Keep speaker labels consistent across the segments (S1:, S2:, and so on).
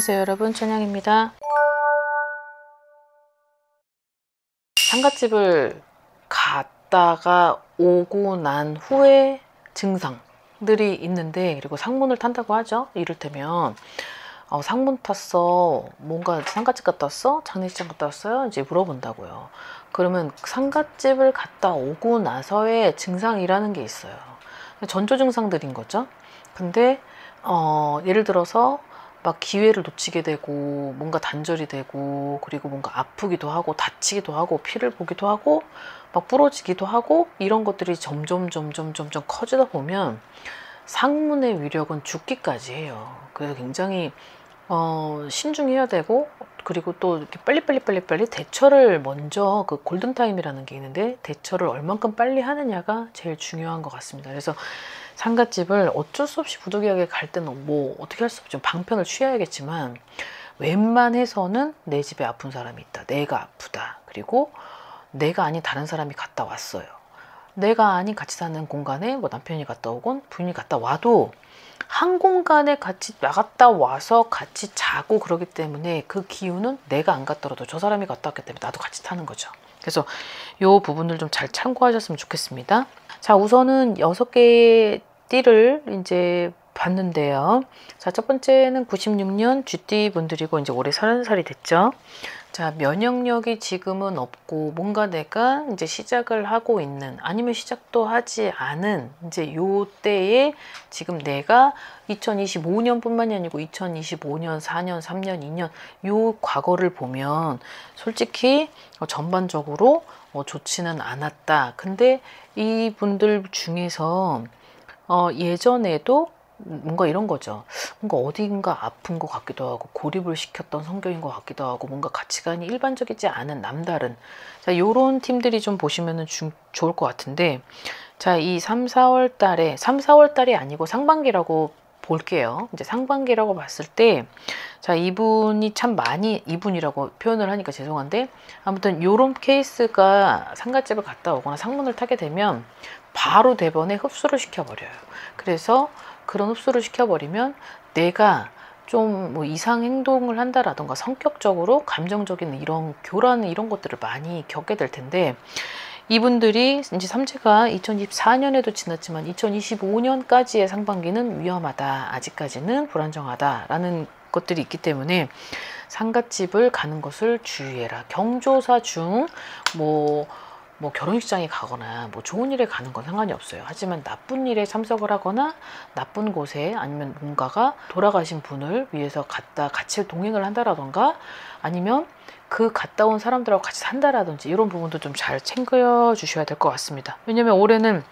S1: 안녕하세요 여러분, 천양입니다. 상갓집을 갔다가 오고 난 후에 증상들이 있는데, 그리고 상문을 탄다고 하죠. 이를테면 상문 탔어, 뭔가 상갓집 갔다 왔어? 장례식장 갔다 왔어요? 이제 물어본다고요. 그러면 상갓집을 갔다 오고 나서의 증상이라는 게 있어요. 전조 증상들인 거죠. 근데 예를 들어서 막 기회를 놓치게 되고, 뭔가 단절이 되고, 그리고 뭔가 아프기도 하고 다치기도 하고 피를 보기도 하고 막 부러지기도 하고, 이런 것들이 점점 커지다 보면 상문의 위력은 죽기까지 해요. 그래서 굉장히 신중해야 되고, 그리고 또 이렇게 빨리 대처를 먼저, 그 골든타임이라는 게 있는데 대처를 얼만큼 빨리 하느냐가 제일 중요한 것 같습니다. 그래서 상갓집을 어쩔 수 없이 부득이하게 갈 때는 뭐 어떻게 할 수 없죠. 방편을 취해야겠지만, 웬만해서는 내 집에 아픈 사람이 있다, 내가 아프다, 그리고 내가 아닌 다른 사람이 갔다 왔어요, 내가 아닌 같이 사는 공간에 뭐 남편이 갔다 오건 부인이 갔다 와도 한 공간에 같이 나갔다 와서 같이 자고 그러기 때문에, 그 기운은 내가 안 갔더라도 저 사람이 갔다 왔기 때문에 나도 같이 타는 거죠. 그래서 이 부분을 좀 잘 참고하셨으면 좋겠습니다. 자, 우선은 6개의 띠를 이제 봤는데요. 자, 첫 번째는 96년 쥐띠 분들이고, 이제 올해 30살이 됐죠. 자, 면역력이 지금은 없고, 뭔가 내가 이제 시작을 하고 있는, 아니면 시작도 하지 않은 이제 요 때에 지금 내가 2025년뿐만이 아니고 2025년, 4년, 3년, 2년 요 과거를 보면 솔직히 전반적으로 좋지는 않았다. 근데 이분들 중에서 예전에도 뭔가 이런 거죠. 뭔가 어딘가 아픈 것 같기도 하고, 고립을 시켰던 성격인 것 같기도 하고, 뭔가 가치관이 일반적이지 않은 남다른, 자, 요런 팀들이 좀 보시면은 좋을 것 같은데, 자, 이 3, 4월 달에, 3, 4월 달이 아니고 상반기라고 볼게요. 이제 상반기라고 봤을 때, 자, 이분이 참 많이, 이분이라고 표현을 하니까 죄송한데, 아무튼 요런 케이스가 상갓집을 갔다 오거나 상문을 타게 되면 바로 대번에 흡수를 시켜버려요. 그래서 그런 흡수를 시켜버리면 내가 좀 뭐 이상 행동을 한다라던가 성격적으로 감정적인 이런 교란, 이런 것들을 많이 겪게 될 텐데, 이분들이 이제 삼재가 2024년에도 지났지만 2025년까지의 상반기는 위험하다, 아직까지는 불안정하다라는 것들이 있기 때문에 상갓집을 가는 것을 주의해라. 경조사 중 뭐 결혼식장에 가거나 뭐 좋은 일에 가는 건 상관이 없어요. 하지만 나쁜 일에 참석을 하거나 나쁜 곳에, 아니면 뭔가가 돌아가신 분을 위해서 같이 동행을 한다라던가, 아니면 그 갔다 온 사람들하고 같이 산다라든지, 이런 부분도 좀 잘 챙겨 주셔야 될 것 같습니다. 왜냐면 올해는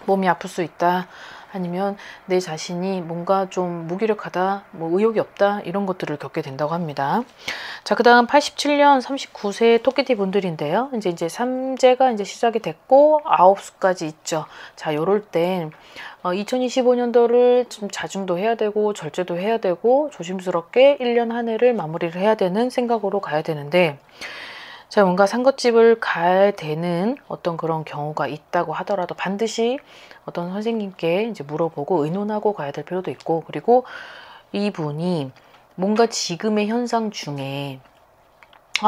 S1: 몸이 아플 수 있다, 아니면 내 자신이 뭔가 좀 무기력하다, 뭐 의욕이 없다, 이런 것들을 겪게 된다고 합니다. 자, 그 다음 87년 39세 토끼띠 분들인데요. 이제 삼재가 이제 시작이 됐고 9수까지 있죠. 자, 요럴 땐 2025년도를 좀 자중도 해야 되고 절제도 해야 되고, 조심스럽게 1년 한 해를 마무리를 해야 되는 생각으로 가야 되는데, 자, 뭔가 상갓집을 가야 되는 어떤 그런 경우가 있다고 하더라도 반드시 어떤 선생님께 이제 물어보고 의논하고 가야 될 필요도 있고, 그리고 이분이 뭔가 지금의 현상 중에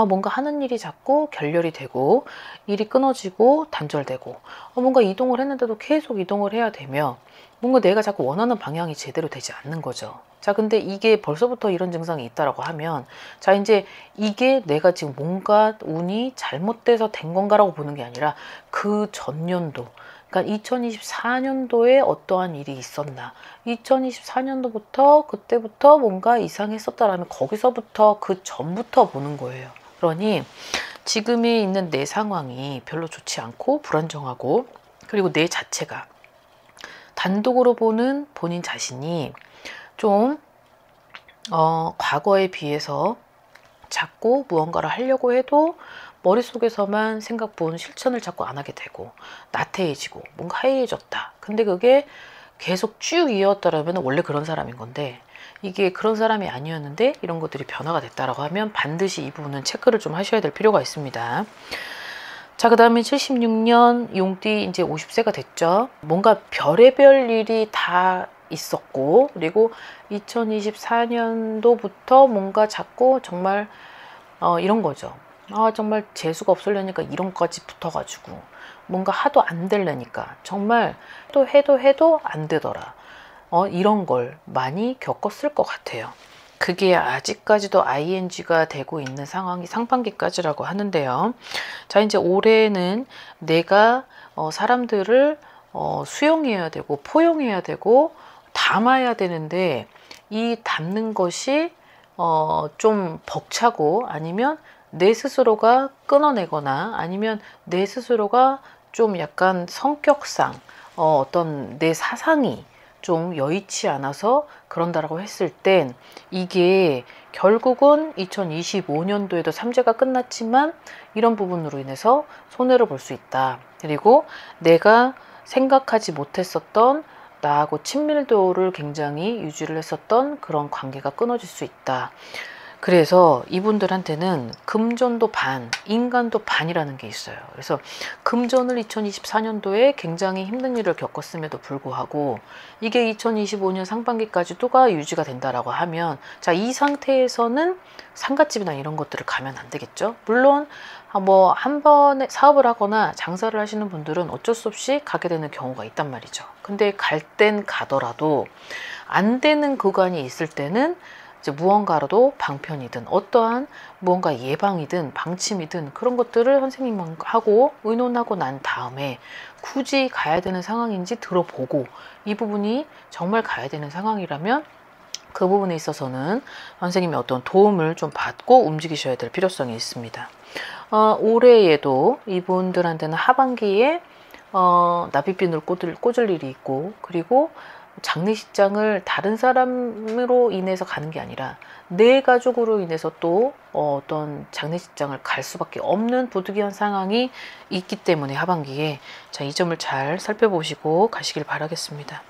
S1: 뭔가 하는 일이 자꾸 결렬이 되고, 일이 끊어지고 단절되고, 뭔가 이동을 했는데도 계속 이동을 해야 되며, 뭔가 내가 자꾸 원하는 방향이 제대로 되지 않는 거죠. 자, 근데 이게 벌써부터 이런 증상이 있다라고 하면, 자, 이제 이게 내가 지금 뭔가 운이 잘못돼서 된 건가라고 보는 게 아니라, 그 전년도, 그러니까 2024년도에 어떠한 일이 있었나, 2024년도부터 그때부터 뭔가 이상했었다라면 거기서부터, 그 전부터 보는 거예요. 그러니 지금에 있는 내 상황이 별로 좋지 않고 불안정하고, 그리고 내 자체가, 단독으로 보는 본인 자신이 좀 과거에 비해서 자꾸 무언가를 하려고 해도 머릿속에서만 생각뿐 실천을 자꾸 안 하게 되고, 나태해지고 뭔가 하얘졌다. 근데 그게 계속 쭉 이어왔다라면 원래 그런 사람인 건데, 이게 그런 사람이 아니었는데 이런 것들이 변화가 됐다라고 하면 반드시 이 부분은 체크를 좀 하셔야 될 필요가 있습니다. 자, 그 다음에 76년 용띠 이제 50세가 됐죠. 뭔가 별의별 일이 다 있었고, 그리고 2024년도부터 뭔가 자꾸 정말 이런 거죠. 정말 재수가 없으려니까 이런 것까지 붙어가지고 뭔가 하도 안 되려니까 정말 또 해도 안 되더라. 이런 걸 많이 겪었을 것 같아요. 그게 아직까지도 ing가 되고 있는 상황이 상반기까지라고 하는데요. 자, 이제 올해는 내가 사람들을 수용해야 되고 포용해야 되고 담아야 되는데, 이 담는 것이 좀 벅차고, 아니면 내 스스로가 끊어내거나, 아니면 내 스스로가 좀 약간 성격상 어떤 내 사상이 좀 여의치 않아서 그런다라고 했을 땐, 이게 결국은 2025년도에도 삼재가 끝났지만 이런 부분으로 인해서 손해를 볼 수 있다. 그리고 내가 생각하지 못했었던 나하고 친밀도를 굉장히 유지를 했었던 그런 관계가 끊어질 수 있다. 그래서 이분들한테는 금전도 반, 인간도 반이라는 게 있어요. 그래서 금전을 2024년도에 굉장히 힘든 일을 겪었음에도 불구하고 이게 2025년 상반기까지도가 유지가 된다라고 하면, 자, 이 상태에서는 상갓집이나 이런 것들을 가면 안 되겠죠. 물론 뭐 한 번에 사업을 하거나 장사를 하시는 분들은 어쩔 수 없이 가게 되는 경우가 있단 말이죠. 근데 갈 땐 가더라도 안 되는 구간이 있을 때는 이제 무언가로도 방편이든 어떠한 무언가 예방이든 방침이든 그런 것들을 선생님하고 의논하고 난 다음에 굳이 가야 되는 상황인지 들어보고, 이 부분이 정말 가야 되는 상황이라면 그 부분에 있어서는 선생님의 어떤 도움을 좀 받고 움직이셔야 될 필요성이 있습니다. 올해에도 이분들한테는 하반기에 납입빈을 꽂을 일이 있고, 그리고 장례식장을 다른 사람으로 인해서 가는 게 아니라 내 가족으로 인해서 또 어떤 장례식장을 갈 수밖에 없는 부득이한 상황이 있기 때문에 하반기에, 자, 이 점을 잘 살펴보시고 가시길 바라겠습니다.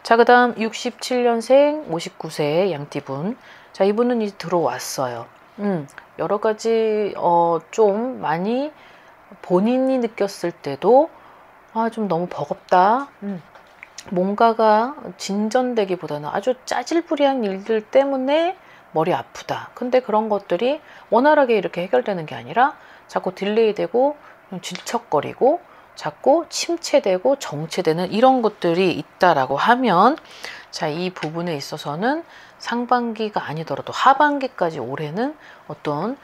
S1: 자, 그 다음 67년생 59세 양띠분. 자, 이분은 이제 들어왔어요. 여러 가지 좀 많이 본인이 느꼈을 때도 좀 너무 버겁다, 뭔가가 진전되기보다는 아주 짜질부리한 일들 때문에 머리 아프다. 근데 그런 것들이 원활하게 이렇게 해결되는 게 아니라 자꾸 딜레이되고 질척거리고 자꾸 침체되고 정체되는 이런 것들이 있다라고 하면, 자, 이 부분에 있어서는 상반기가 아니더라도 하반기까지 올해는 어떤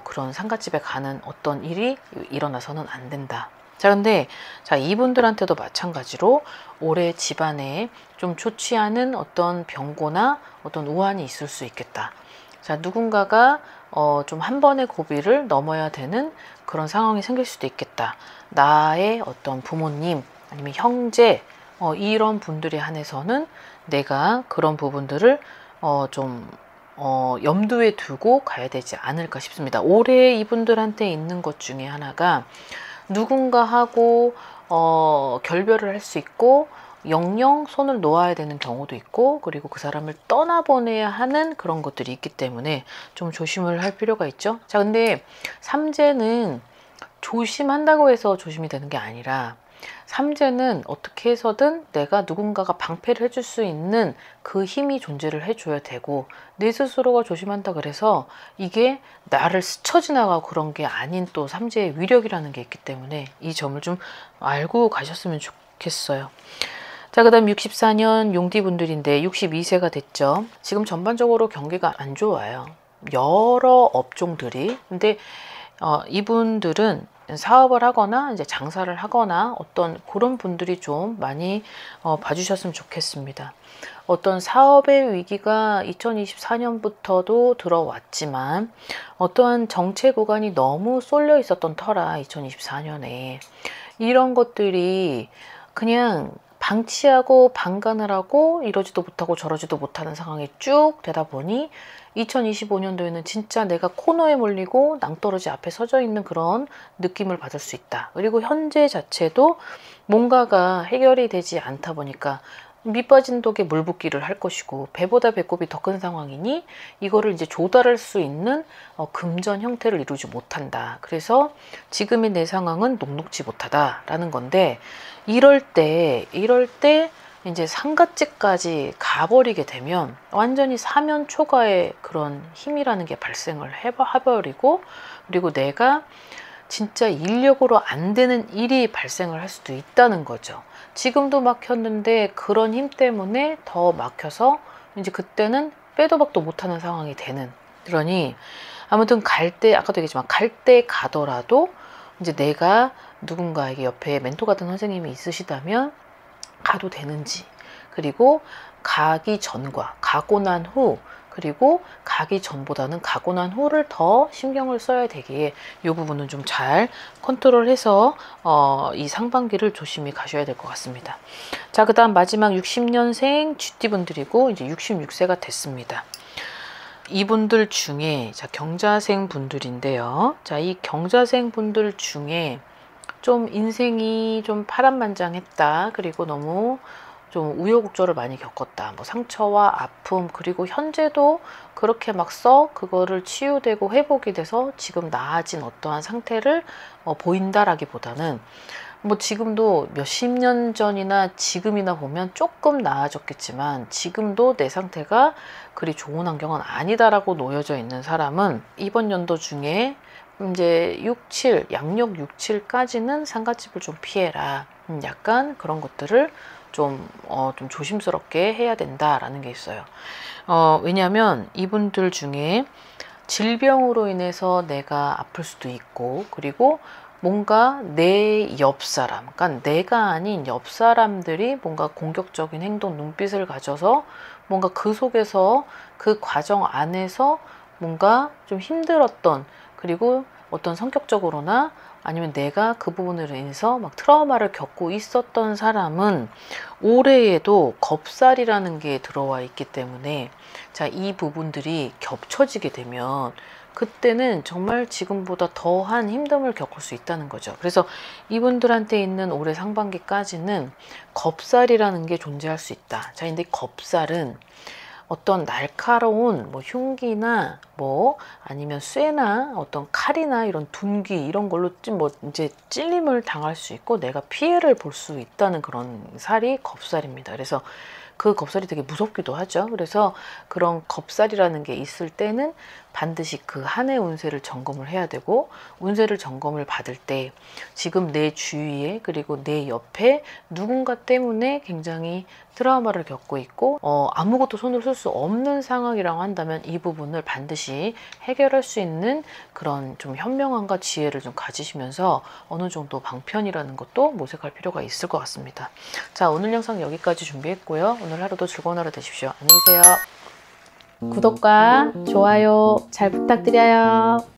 S1: 그런 상갓집에 가는 어떤 일이 일어나서는 안 된다. 자, 근데 자, 이분들한테도 마찬가지로 올해 집안에 좀 좋지 않은 어떤 병고나 어떤 우환이 있을 수 있겠다. 자, 누군가가 좀 한 번의 고비를 넘어야 되는 그런 상황이 생길 수도 있겠다. 나의 어떤 부모님 아니면 형제 이런 분들에 한해서는 내가 그런 부분들을 좀 염두에 두고 가야 되지 않을까 싶습니다. 올해 이분들한테 있는 것 중에 하나가 누군가하고 결별을 할 수 있고 영영 손을 놓아야 되는 경우도 있고, 그리고 그 사람을 떠나보내야 하는 그런 것들이 있기 때문에 좀 조심을 할 필요가 있죠. 자, 근데 삼재는 조심한다고 해서 조심이 되는 게 아니라, 삼재는 어떻게 해서든 내가 누군가가 방패를 해줄 수 있는 그 힘이 존재를 해줘야 되고, 내 스스로가 조심한다 그래서 이게 나를 스쳐 지나가고 그런 게 아닌 또 삼재의 위력이라는 게 있기 때문에 이 점을 좀 알고 가셨으면 좋겠어요. 자, 그 다음 64년 용띠분들인데 62세가 됐죠. 지금 전반적으로 경기가 안 좋아요. 여러 업종들이. 근데 이분들은 사업을 하거나 이제 장사를 하거나 어떤 그런 분들이 좀 많이 봐주셨으면 좋겠습니다. 어떤 사업의 위기가 2024년부터도 들어왔지만 어떠한 정체 구간이 너무 쏠려 있었던 터라 2024년에 이런 것들이 그냥 방치하고 방관을 하고 이러지도 못하고 저러지도 못하는 상황이 쭉 되다 보니 2025년도에는 진짜 내가 코너에 몰리고 낭떠러지 앞에 서져 있는 그런 느낌을 받을 수 있다. 그리고 현재 자체도 뭔가가 해결이 되지 않다 보니까 밑빠진 독에 물 붓기를 할 것이고, 배보다 배꼽이 더 큰 상황이니 이거를 이제 조달할 수 있는 금전 형태를 이루지 못한다. 그래서 지금의 내 상황은 녹록지 못하다라는 건데, 이럴 때 이제 상갓집까지 가버리게 되면 완전히 사면 초과의 그런 힘이라는 게 발생을 해버리고, 그리고 내가 진짜 인력으로 안 되는 일이 발생을 할 수도 있다는 거죠. 지금도 막혔는데 그런 힘 때문에 더 막혀서 이제 그때는 빼도 박도 못하는 상황이 되는. 그러니 아무튼 갈 때, 아까도 얘기했지만 갈 때 가더라도 이제 내가 누군가에게 옆에 멘토 같은 선생님이 있으시다면 가도 되는지, 그리고 가기 전과 가고 난 후, 그리고 가기 전보다는 가고 난 후를 더 신경을 써야 되기에 이 부분은 좀 잘 컨트롤해서 이 상반기를 조심히 가셔야 될 것 같습니다. 자, 그 다음 마지막 60년생 쥐띠분들이고 이제 66세가 됐습니다. 이분들 중에 자, 경자생 분들인데요. 자, 이 경자생 분들 중에 좀 인생이 좀 파란만장했다. 그리고 너무 좀 우여곡절을 많이 겪었다. 뭐 상처와 아픔, 그리고 현재도 그렇게 막 그거를 치유되고 회복이 돼서 지금 나아진 어떠한 상태를 보인다라기보다는 뭐 지금도 몇십 년 전이나 지금이나 보면 조금 나아졌겠지만 지금도 내 상태가 그리 좋은 환경은 아니다라고 놓여져 있는 사람은 이번 연도 중에 이제 6, 7, 양력 6, 7까지는 상갓집을 좀 피해라. 약간 그런 것들을 좀 조심스럽게 해야 된다라는 게 있어요. 왜냐하면 이분들 중에 질병으로 인해서 내가 아플 수도 있고, 그리고 뭔가 내 옆 사람, 그러니까 내가 아닌 옆 사람들이 뭔가 공격적인 행동, 눈빛을 가져서 뭔가 그 속에서 그 과정 안에서 뭔가 좀 힘들었던, 그리고 어떤 성격적으로나 아니면 내가 그 부분으로 인해서 막 트라우마를 겪고 있었던 사람은 올해에도 겁살이라는 게 들어와 있기 때문에 자, 이 부분들이 겹쳐지게 되면 그때는 정말 지금보다 더한 힘듦을 겪을 수 있다는 거죠. 그래서 이분들한테 있는 올해 상반기까지는 겁살이라는 게 존재할 수 있다. 자, 근데 겁살은 어떤 날카로운 뭐 흉기나 뭐 아니면 쇠나 어떤 칼이나 이런 둔기 이런 걸로 뭐 이제 찔림을 당할 수 있고 내가 피해를 볼 수 있다는 그런 살이 겁살입니다. 그래서 그 겁살이 되게 무섭기도 하죠. 그래서 그런 겁살이라는 게 있을 때는 반드시 그 한 해 운세를 점검을 해야 되고, 운세를 점검을 받을 때 지금 내 주위에 그리고 내 옆에 누군가 때문에 굉장히 트라우마를 겪고 있고 아무것도 손을 쓸 수 없는 상황이라고 한다면 이 부분을 반드시 해결할 수 있는 그런 좀 현명함과 지혜를 좀 가지시면서 어느 정도 방편이라는 것도 모색할 필요가 있을 것 같습니다. 자, 오늘 영상 여기까지 준비했고요. 오늘 하루도 즐거운 하루 되십시오. 안녕히 계세요. 구독과 좋아요 잘 부탁드려요.